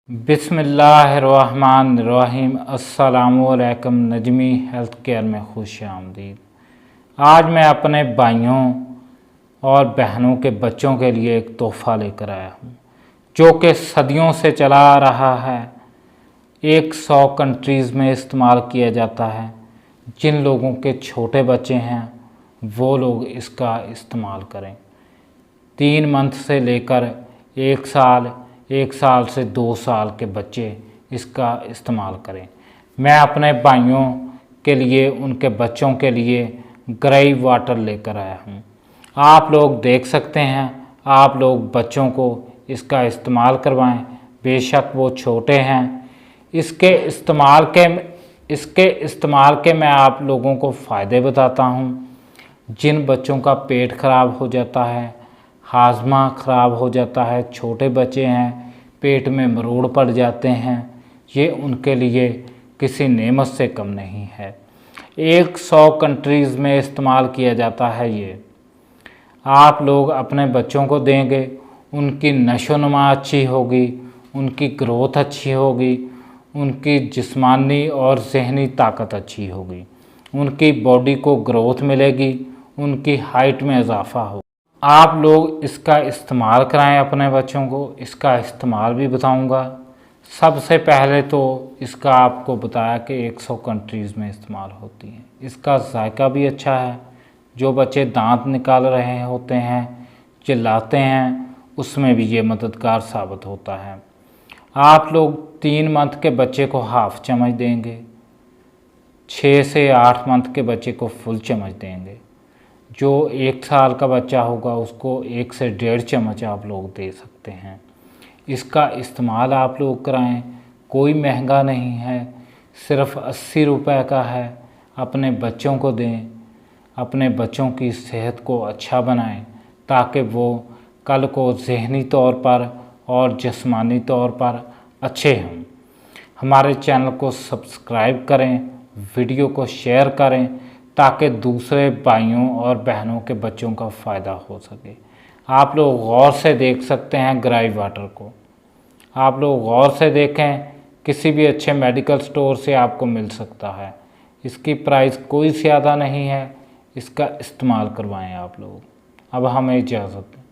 बिस्मिल्लाहिर्रहमानिर्रहीम। अस्सलामुअलैकुम। Najmi health care में खुश आमदीद। आज मैं अपने भाइयों और बहनों के बच्चों के लिए एक तोहफ़ा लेकर आया हूँ जो कि सदियों से चला आ रहा है। 100 कंट्रीज़ में इस्तेमाल किया जाता है। जिन लोगों के छोटे बच्चे हैं वो लोग इसका इस्तेमाल करें। 3 मंथ से लेकर 1 साल से 2 साल के बच्चे इसका इस्तेमाल करें। मैं अपने भाइयों के लिए, उनके बच्चों के लिए ग्रे वाटर लेकर आया हूँ। आप लोग देख सकते हैं, आप लोग बच्चों को इसका इस्तेमाल करवाएं। बेशक वो छोटे हैं। इसके इस्तेमाल के मैं आप लोगों को फ़ायदे बताता हूँ। जिन बच्चों का पेट ख़राब हो जाता है, हाजमा ख़राब हो जाता है, छोटे बच्चे हैं, पेट में मरोड़ पड़ जाते हैं, ये उनके लिए किसी नेमत से कम नहीं है। 100 कंट्रीज़ में इस्तेमाल किया जाता है। ये आप लोग अपने बच्चों को देंगे, उनकी नशोनुमा अच्छी होगी, उनकी ग्रोथ अच्छी होगी, उनकी जिस्मानी और ज़हनी ताकत अच्छी होगी, उनकी बॉडी को ग्रोथ मिलेगी, उनकी हाइट में इजाफा हो। आप लोग इसका इस्तेमाल कराएं अपने बच्चों को। इसका इस्तेमाल भी बताऊंगा। सबसे पहले तो इसका आपको बताया कि 100 कंट्रीज़ में इस्तेमाल होती है। इसका जायका भी अच्छा है। जो बच्चे दांत निकाल रहे होते हैं, चिल्लाते हैं, उसमें भी ये मददगार साबित होता है। आप लोग 3 मंथ के बच्चे को हाफ चम्मच देंगे, 6 से 8 मंथ के बच्चे को फुल चम्मच देंगे। जो 1 साल का बच्चा होगा उसको 1 से 1.5 चम्मच आप लोग दे सकते हैं। इसका इस्तेमाल आप लोग कराएं। कोई महंगा नहीं है, सिर्फ़ 80 रुपए का है। अपने बच्चों को दें, अपने बच्चों की सेहत को अच्छा बनाएं ताकि वो कल को ज़हनी तौर पर और जिस्मानी तौर पर अच्छे हों। हमारे चैनल को सब्सक्राइब करें, वीडियो को शेयर करें ताकि दूसरे भाइयों और बहनों के बच्चों का फ़ायदा हो सके। आप लोग गौर से देख सकते हैं ग्रे वाटर को। आप लोग गौर से देखें, किसी भी अच्छे मेडिकल स्टोर से आपको मिल सकता है। इसकी प्राइस कोई ज़्यादा नहीं है। इसका इस्तेमाल करवाएं आप लोग। अब हमें इजाज़त दें।